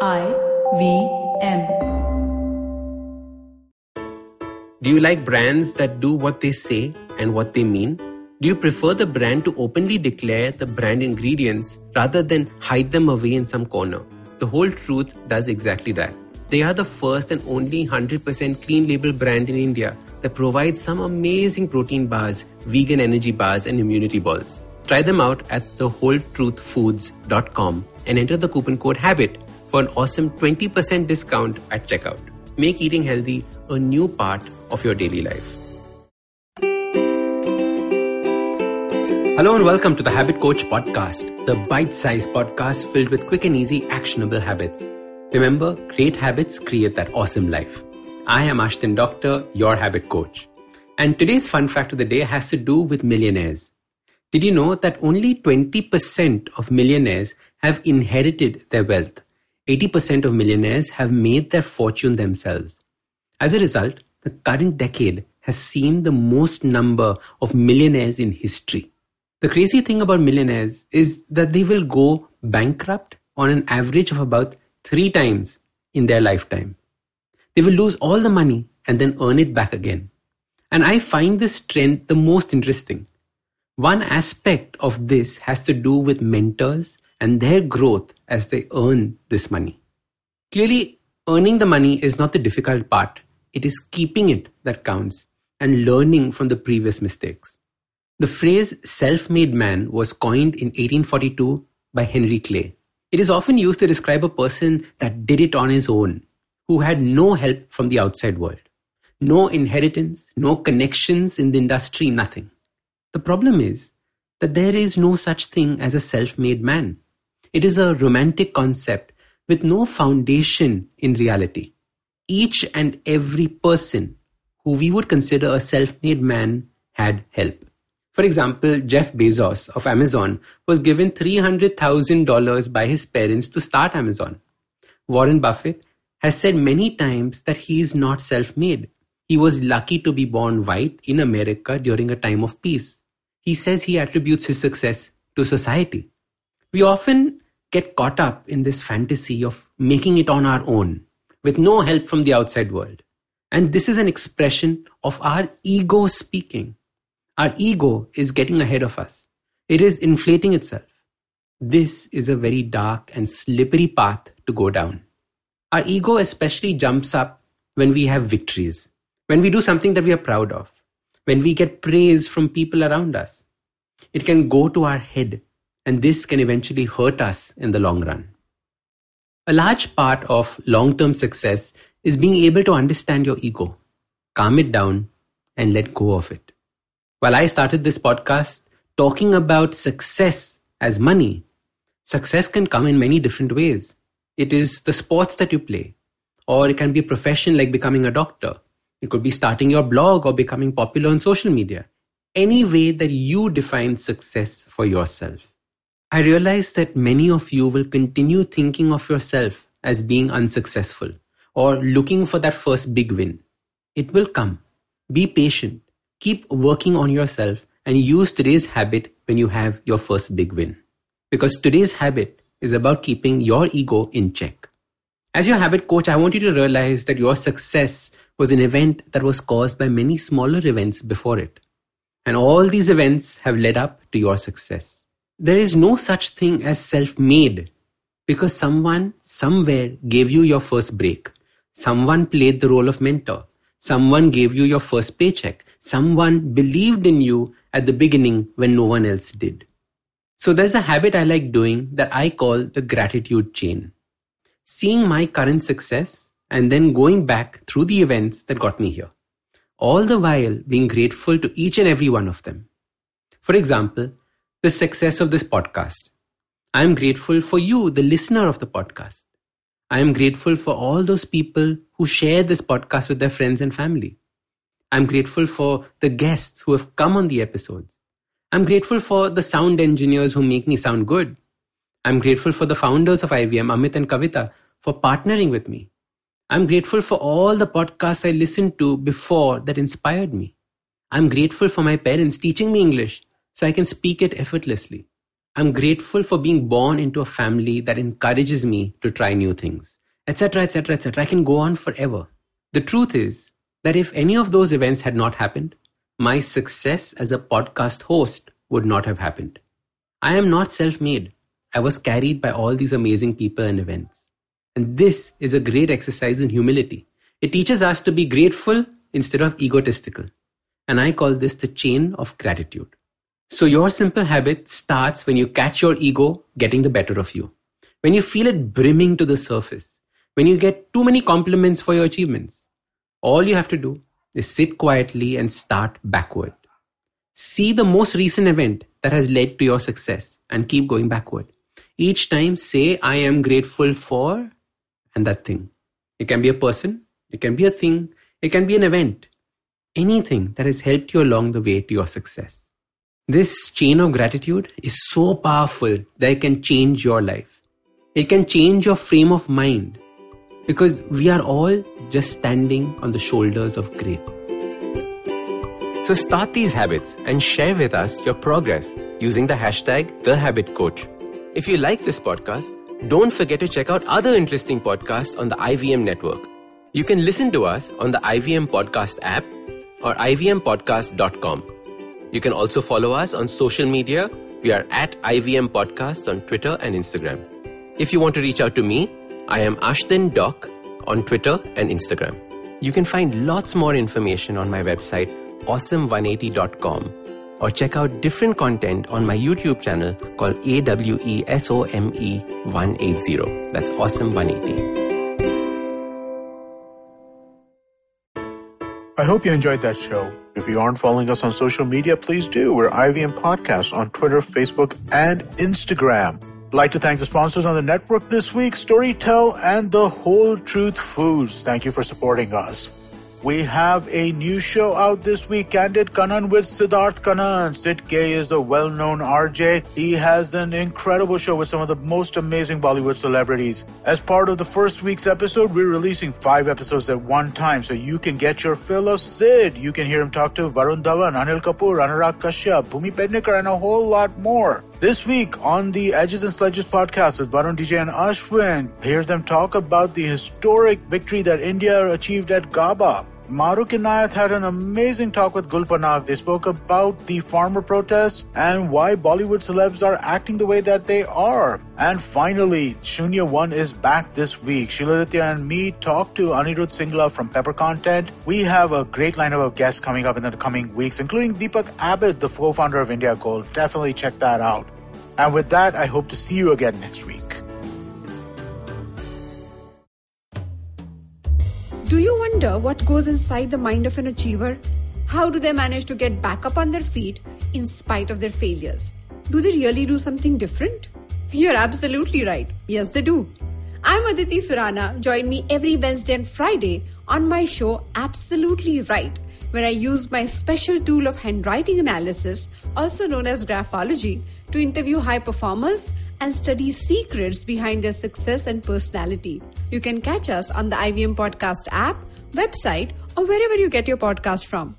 IVM. Do you like brands that do what they say and what they mean? Do you prefer the brand to openly declare the brand ingredients rather than hide them away in some corner? The Whole Truth does exactly that. They are the first and only 100% clean label brand in India that provides some amazing protein bars, vegan energy bars, and immunity balls. Try them out at thewholetruthfoods.com and enter the coupon code HABIT for an awesome 20% discount at checkout. Make eating healthy a new part of your daily life. Hello and welcome to the Habit Coach Podcast, the bite-sized podcast filled with quick and easy actionable habits. Remember, great habits create that awesome life. I am Ashdin Doctor, your habit coach. And today's fun fact of the day has to do with millionaires. Did you know that only 20% of millionaires have inherited their wealth? 80% of millionaires have made their fortune themselves. As a result, the current decade has seen the most number of millionaires in history. The crazy thing about millionaires is that they will go bankrupt on an average of about 3 times in their lifetime. They will lose all the money and then earn it back again. And I find this trend the most interesting. One aspect of this has to do with mentors and their growth as they earn this money. Clearly, earning the money is not the difficult part. It is keeping it that counts and learning from the previous mistakes. The phrase self-made man was coined in 1842 by Henry Clay. It is often used to describe a person that did it on his own, who had no help from the outside world. No inheritance, no connections in the industry, nothing. The problem is that there is no such thing as a self-made man. It is a romantic concept with no foundation in reality. Each and every person who we would consider a self-made man had help. For example, Jeff Bezos of Amazon was given $300,000 by his parents to start Amazon. Warren Buffett has said many times that he is not self-made. He was lucky to be born white in America during a time of peace. He says he attributes his success to society. We often get caught up in this fantasy of making it on our own, with no help from the outside world. And this is an expression of our ego speaking. Our ego is getting ahead of us. It is inflating itself. This is a very dark and slippery path to go down. Our ego especially jumps up when we have victories, when we do something that we are proud of, when we get praise from people around us. It can go to our head, and this can eventually hurt us in the long run. A large part of long-term success is being able to understand your ego, calm it down, and let go of it. While I started this podcast talking about success as money, success can come in many different ways. It is the sports that you play, or it can be a profession like becoming a doctor. It could be starting your blog or becoming popular on social media. Any way that you define success for yourself. I realize that many of you will continue thinking of yourself as being unsuccessful or looking for that first big win. It will come. Be patient. Keep working on yourself and use today's habit when you have your first big win. Because today's habit is about keeping your ego in check. As your habit coach, I want you to realize that your success was an event that was caused by many smaller events before it. And all these events have led up to your success. There is no such thing as self-made because someone somewhere gave you your first break. Someone played the role of mentor. Someone gave you your first paycheck. Someone believed in you at the beginning when no one else did. So there's a habit I like doing that I call the gratitude chain. Seeing my current success and then going back through the events that got me here. All the while being grateful to each and every one of them. For example, the success of this podcast. I am grateful for you, the listener of the podcast. I am grateful for all those people who share this podcast with their friends and family. I'm grateful for the guests who have come on the episodes. I'm grateful for the sound engineers who make me sound good. I'm grateful for the founders of IVM, Amit and Kavita, for partnering with me. I'm grateful for all the podcasts I listened to before that inspired me. I'm grateful for my parents teaching me English so I can speak it effortlessly. I'm grateful for being born into a family that encourages me to try new things, etc., etc., etc. I can go on forever. The truth is that if any of those events had not happened, my success as a podcast host would not have happened. I am not self-made. I was carried by all these amazing people and events. And this is a great exercise in humility. It teaches us to be grateful instead of egotistical. And I call this the chain of gratitude. So your simple habit starts when you catch your ego getting the better of you. When you feel it brimming to the surface. When you get too many compliments for your achievements. All you have to do is sit quietly and start backward. See the most recent event that has led to your success and keep going backward. Each time say, I am grateful for, and that thing. It can be a person, it can be a thing, it can be an event. Anything that has helped you along the way to your success. This chain of gratitude is so powerful that it can change your life. It can change your frame of mind. Because we are all just standing on the shoulders of greats. So start these habits and share with us your progress using the hashtag #TheHabitCoach. If you like this podcast, don't forget to check out other interesting podcasts on the IVM network. You can listen to us on the IVM Podcast app or ivmpodcast.com. You can also follow us on social media. We are at IVM Podcasts on Twitter and Instagram. If you want to reach out to me, I am Ashdin Doc on Twitter and Instagram. You can find lots more information on my website, awesome180.com, or check out different content on my YouTube channel called AWESOME180. That's Awesome180. I hope you enjoyed that show. If you aren't following us on social media, please do. We're IVM Podcasts on Twitter, Facebook, and Instagram. I'd like to thank the sponsors on the network this week, Storytel and The Whole Truth Foods. Thank you for supporting us. We have a new show out this week, Candid Kannan with Siddharth Kannan. Sid K is a well-known RJ. He has an incredible show with some of the most amazing Bollywood celebrities. As part of the first week's episode, we're releasing 5 episodes at one time, so you can get your fill of Sid. You can hear him talk to Varun Dhawan, Anil Kapoor, Anurag Kashyap, Bhumi Pednekar, and a whole lot more. This week on the Edges and Sledges podcast with Varun DJ and Ashwin, hear them talk about the historic victory that India achieved at Gaba. Maruk Inayat had an amazing talk with Gul Panag. They spoke about the farmer protests and why Bollywood celebs are acting the way that they are. And finally, Shunya 1 is back this week. Sheila Aditya and me talked to Anirudh Singla from Pepper Content. We have a great lineup of guests coming up in the coming weeks, including Deepak Abid, the co-founder of India Gold. Definitely check that out. And with that, I hope to see you again next week. Do you wonder what goes inside the mind of an achiever? How do they manage to get back up on their feet in spite of their failures? Do they really do something different? You're absolutely right. Yes, they do. I'm Aditi Surana. Join me every Wednesday and Friday on my show Absolutely Right, where I use my special tool of handwriting analysis, also known as graphology, to interview high performers and study secrets behind their success and personality. You can catch us on the IVM Podcast app, website, or wherever you get your podcast from.